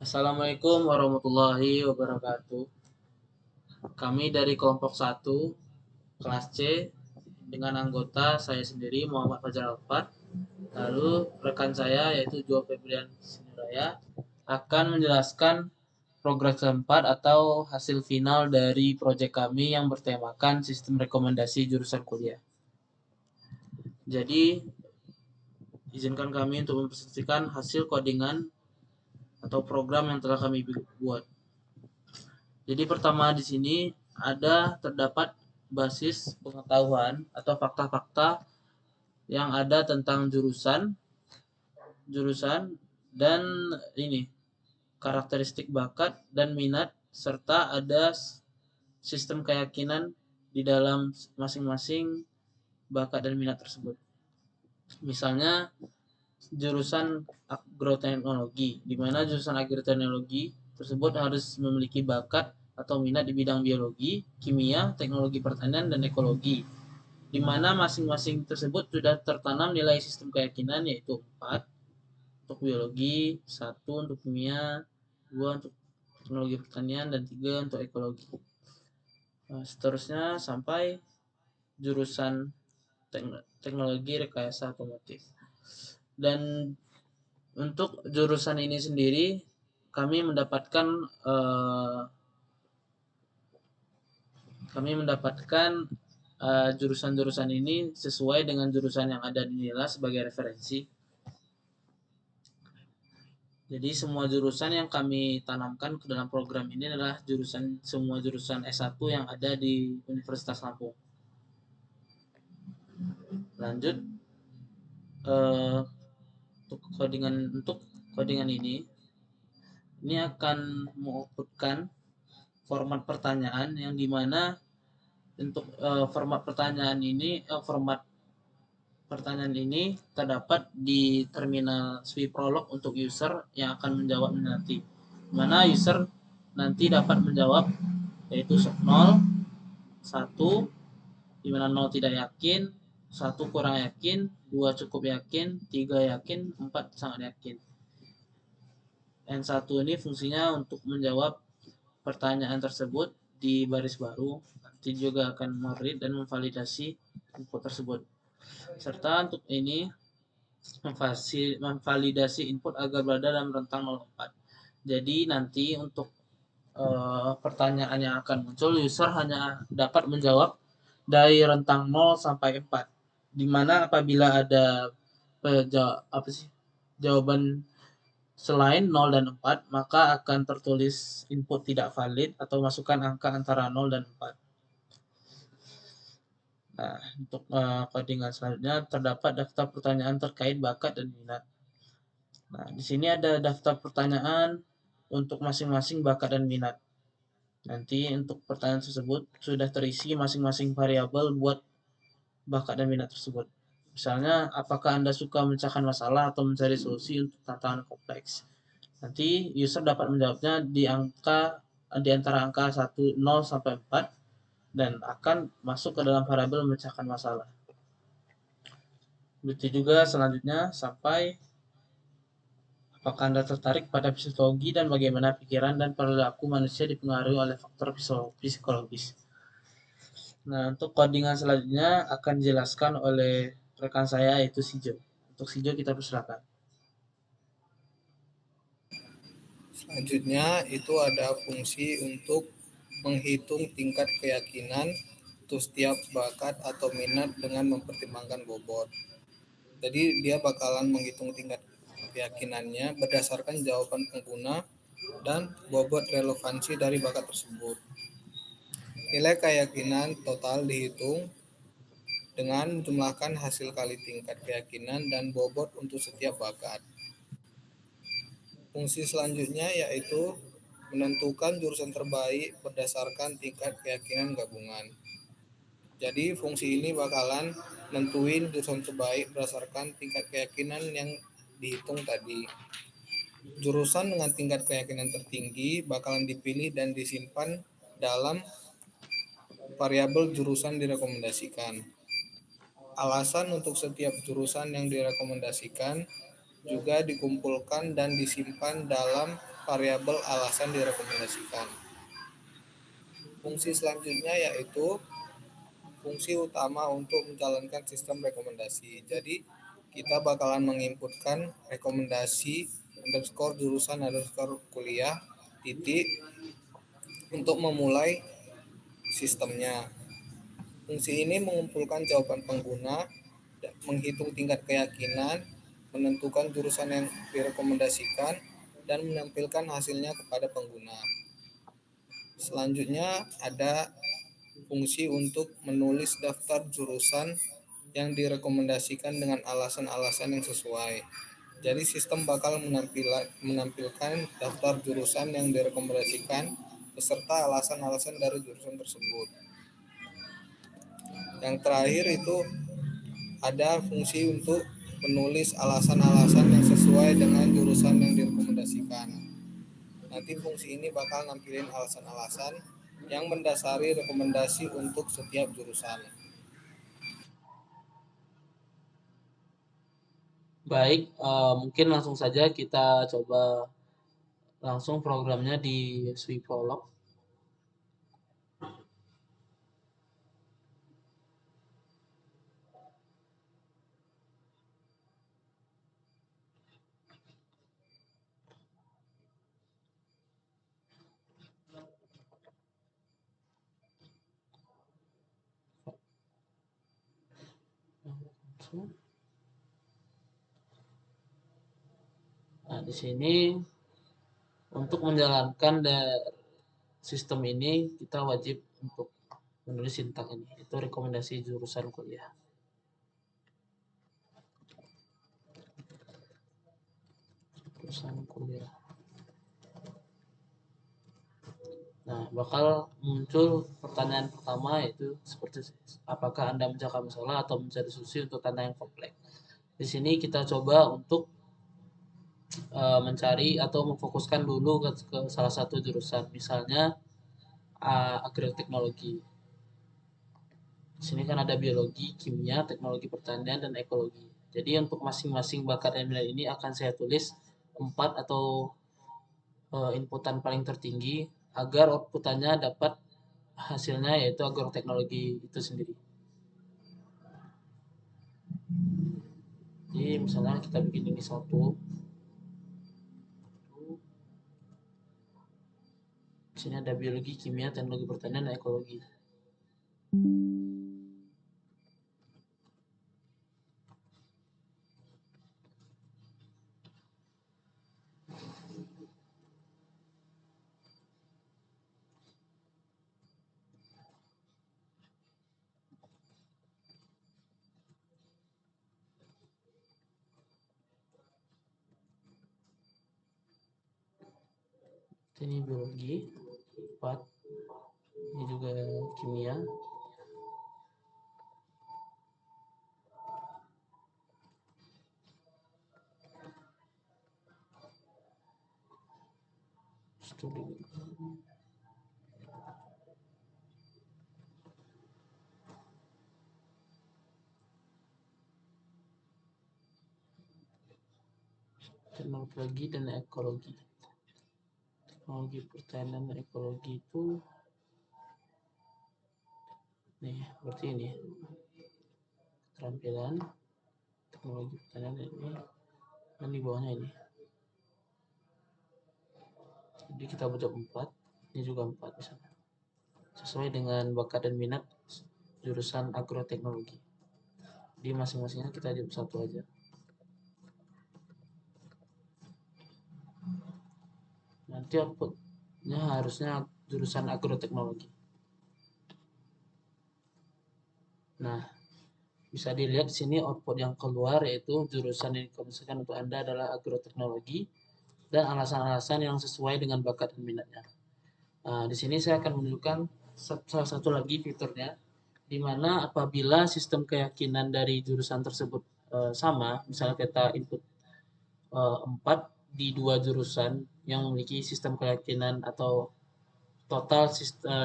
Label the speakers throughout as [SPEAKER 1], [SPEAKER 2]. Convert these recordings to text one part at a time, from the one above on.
[SPEAKER 1] Assalamualaikum warahmatullahi wabarakatuh. Kami dari kelompok 1 kelas C dengan anggota saya sendiri Muhammad Fajar Alfat. Lalu rekan saya yaitu Jo Febrian Sinuraya akan menjelaskan progres keempat atau hasil final dari proyek kami yang bertemakan sistem rekomendasi jurusan kuliah. Jadi izinkan kami untuk mempresentasikan hasil codingan atau program yang telah kami buat. Jadi pertama di sini terdapat basis pengetahuan atau fakta-fakta yang ada tentang jurusan dan ini karakteristik bakat dan minat serta ada sistem keyakinan di dalam masing-masing bakat dan minat tersebut. Misalnya jurusan agroteknologi, di mana jurusan agroteknologi tersebut harus memiliki bakat atau minat di bidang biologi, kimia, teknologi pertanian, dan ekologi, di mana masing-masing tersebut sudah tertanam nilai sistem keyakinan yaitu 4 untuk biologi, 1 untuk kimia, 2 untuk teknologi pertanian, dan 3 untuk ekologi. Seterusnya sampai jurusan teknologi rekayasa otomotif. Dan untuk jurusan ini sendiri kami mendapatkan jurusan-jurusan ini sesuai dengan jurusan yang ada di nilai sebagai referensi. Jadi semua jurusan yang kami tanamkan ke dalam program ini adalah semua jurusan S1 yang ada di Universitas Lampung. Lanjut untuk codingan ini akan mengoutputkan format pertanyaan yang dimana untuk format pertanyaan ini terdapat di terminal SwiProlog untuk user yang akan menjawab nanti. Mana user nanti dapat menjawab yaitu 0, 1, di mana 0 tidak yakin, 1 kurang yakin, 2 cukup yakin, 3 yakin, 4 sangat yakin. N1 ini fungsinya untuk menjawab pertanyaan tersebut di baris baru. Nanti juga akan meread dan memvalidasi input tersebut. Serta untuk ini memvalidasi input agar berada dalam rentang 0,4. Jadi nanti untuk pertanyaan yang akan muncul, user hanya dapat menjawab dari rentang 0 sampai 4. Dimana apabila ada jawaban selain 0 dan 4, maka akan tertulis input tidak valid atau masukkan angka antara 0 dan 4. Nah, untuk codingan selanjutnya terdapat daftar pertanyaan terkait bakat dan minat. Nah, di sini ada daftar pertanyaan untuk masing-masing bakat dan minat. Nanti untuk pertanyaan tersebut sudah terisi masing-masing variabel buat bakat dan minat tersebut. Misalnya, apakah Anda suka memecahkan masalah atau mencari solusi untuk tantangan kompleks? Nanti user dapat menjawabnya di antara angka 0 sampai 4 dan akan masuk ke dalam variabel memecahkan masalah. Begitu juga selanjutnya sampai apakah Anda tertarik pada psikologi dan bagaimana pikiran dan perilaku manusia dipengaruhi oleh faktor psikologis. Nah, untuk codingan selanjutnya akan dijelaskan oleh rekan saya yaitu Sijo. Untuk Sijo kita persilakan.
[SPEAKER 2] Selanjutnya itu ada fungsi untuk menghitung tingkat keyakinan untuk setiap bakat atau minat dengan mempertimbangkan bobot. Jadi dia bakalan menghitung tingkat keyakinannya berdasarkan jawaban pengguna dan bobot relevansi dari bakat tersebut. Nilai keyakinan total dihitung dengan menjumlahkan hasil kali tingkat keyakinan dan bobot untuk setiap bakat. Fungsi selanjutnya yaitu menentukan jurusan terbaik berdasarkan tingkat keyakinan gabungan. Jadi fungsi ini bakalan nentuin jurusan terbaik berdasarkan tingkat keyakinan yang dihitung tadi. Jurusan dengan tingkat keyakinan tertinggi bakalan dipilih dan disimpan dalam variabel jurusan direkomendasikan. Alasan untuk setiap jurusan yang direkomendasikan juga dikumpulkan dan disimpan dalam variabel alasan direkomendasikan. Fungsi selanjutnya yaitu fungsi utama untuk menjalankan sistem rekomendasi. Jadi kita bakalan menginputkan rekomendasi underscore jurusan underscore kuliah titik untuk memulai sistemnya. Fungsi ini mengumpulkan jawaban pengguna, menghitung tingkat keyakinan, menentukan jurusan yang direkomendasikan, dan menampilkan hasilnya kepada pengguna. Selanjutnya ada fungsi untuk menulis daftar jurusan yang direkomendasikan dengan alasan-alasan yang sesuai. Jadi sistem bakal menampilkan daftar jurusan yang direkomendasikan beserta alasan-alasan dari jurusan tersebut. Yang terakhir itu ada fungsi untuk menulis alasan-alasan yang sesuai dengan jurusan yang direkomendasikan. Nanti fungsi ini bakal nampilin alasan-alasan yang mendasari rekomendasi untuk setiap jurusan.
[SPEAKER 1] Baik, mungkin langsung saja kita coba langsung programnya di Swiftprolog. Nah, di sini untuk menjalankan sistem ini kita wajib untuk menulis sintaks ini. Itu rekomendasi jurusan kuliah. Jurusan kuliah. Nah, bakal muncul pertanyaan pertama yaitu seperti apakah Anda mencari masalah atau mencari solusi untuk tanda yang kompleks. Di sini kita coba untuk mencari atau memfokuskan dulu ke salah satu jurusan, misalnya agroteknologi. Di sini kan ada biologi, kimia, teknologi pertanian, dan ekologi. Jadi untuk masing-masing bakat dan minat ini akan saya tulis 4 atau inputan paling tertinggi agar outputannya dapat hasilnya yaitu agroteknologi itu sendiri. Jadi misalnya kita bikin ini satu. Di sini ada biologi, kimia, teknologi pertanian, dan ekologi. Ini biologi 4, ini juga kimia, studi teknologi dan ekologi. Teknologi pertanian dan ekologi itu nih berarti ini keterampilan teknologi pertanian ini dan di bawahnya ini. Jadi kita buat 4, ini juga 4 misalnya. Sesuai dengan bakat dan minat jurusan agroteknologi. Di masing-masingnya kita jawab satu aja. Nanti outputnya harusnya jurusan agroteknologi. Nah, bisa dilihat di sini output yang keluar yaitu jurusan yang dikomunikasikan untuk Anda adalah agroteknologi dan alasan-alasan yang sesuai dengan bakat dan minatnya. Nah, di sini saya akan menunjukkan salah satu lagi fiturnya, di mana apabila sistem keyakinan dari jurusan tersebut sama, misalnya kita input 4 di 2 jurusan yang memiliki sistem keyakinan atau total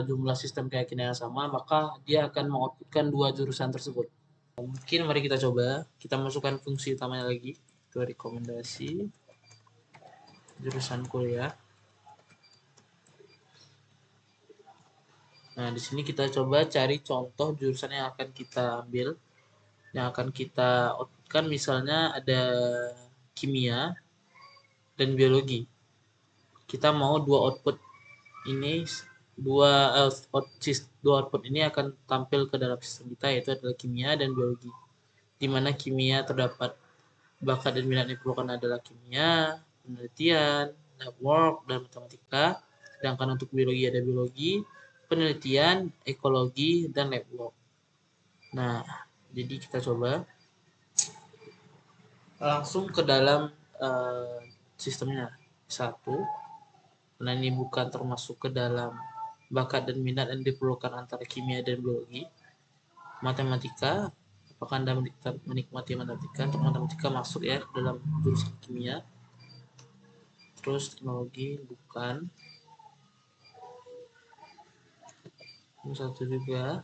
[SPEAKER 1] jumlah sistem keyakinan yang sama, maka dia akan mengoutputkan 2 jurusan tersebut. Mungkin mari kita coba, kita masukkan fungsi utamanya lagi, itu rekomendasi jurusan kuliah. Nah, di sini kita coba cari contoh jurusan yang akan kita ambil, yang akan kita outputkan. Misalnya ada kimia dan biologi. Kita mau dua output ini, dua output ini akan tampil ke dalam sistem kita, yaitu adalah kimia dan biologi. Di mana kimia terdapat bakat dan minat yang diperlukan adalah kimia, penelitian, network, dan matematika. Sedangkan untuk biologi ada biologi, penelitian, ekologi, dan network. Nah, jadi kita coba langsung ke dalam sistemnya. Satu, karena ini bukan termasuk ke dalam bakat dan minat yang diperlukan antara kimia dan biologi. Matematika, apakah Anda menikmati matematika? Untuk matematika masuk ya dalam jurusan kimia. Terus teknologi bukan. Ini satu juga.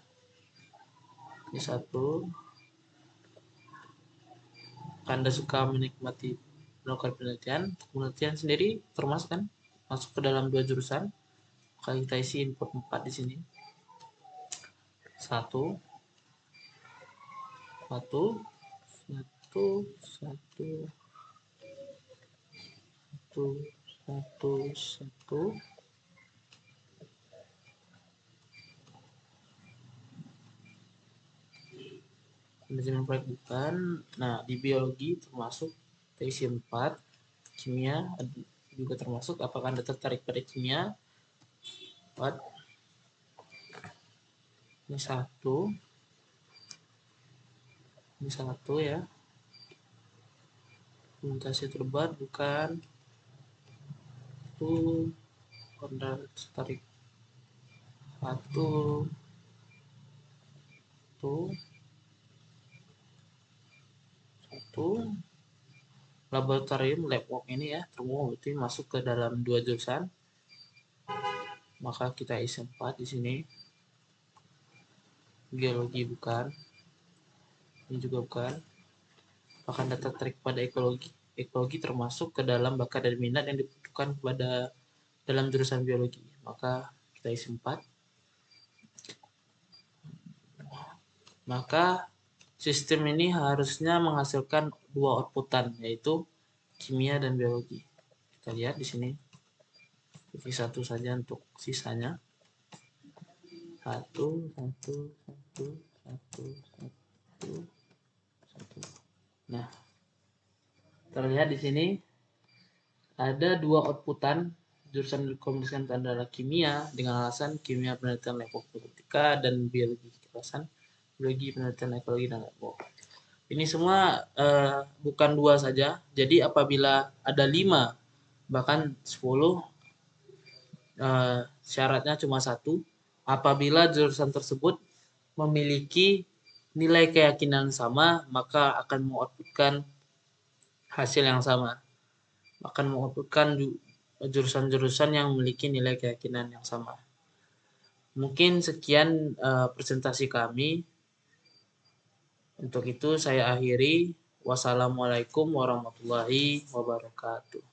[SPEAKER 1] Ini satu. Anda suka menikmati melakukan penelitian. Penelitian sendiri termasuk kan? Masuk ke dalam dua jurusan. Maka kita isi input 4 di sini. Satu, satu, satu, satu, satu, satu. Manajemen proyek bukan. Nah, di biologi termasuk isi 4. Kimia juga termasuk. Apakah Anda tertarik pada kimia? 4. Ini satu. Ini satu ya. Mutasi terbat bukan. Itu Anda tertarik satu. Satu. Laboratorium lab work ini ya, berarti masuk ke dalam dua jurusan. Maka kita isi 4 di sini. Geologi bukan. Ini juga bukan. Apakah Anda tertarik pada ekologi? Ekologi termasuk ke dalam bakat dan minat yang dibutuhkan pada dalam jurusan biologi. Maka kita isi 4. Maka sistem ini harusnya menghasilkan dua outputan, yaitu kimia dan biologi. Kita lihat di sini. Jadi satu saja untuk sisanya. Satu, satu, satu, satu, satu, satu. Nah, terlihat di sini ada dua outputan jurusan dikombinasikan adalah kimia dengan alasan kimia penelitian lekoproduktika dan biologi alasan biologi penelitian ekologi dan network. Ini semua bukan dua saja. Jadi apabila ada 5 bahkan 10 syaratnya cuma satu. Apabila jurusan tersebut memiliki nilai keyakinan sama, maka akan mengoutputkan hasil yang sama. Akan mengoutputkan jurusan-jurusan yang memiliki nilai keyakinan yang sama. Mungkin sekian presentasi kami. Untuk itu saya akhiri. Wassalamualaikum warahmatullahi wabarakatuh.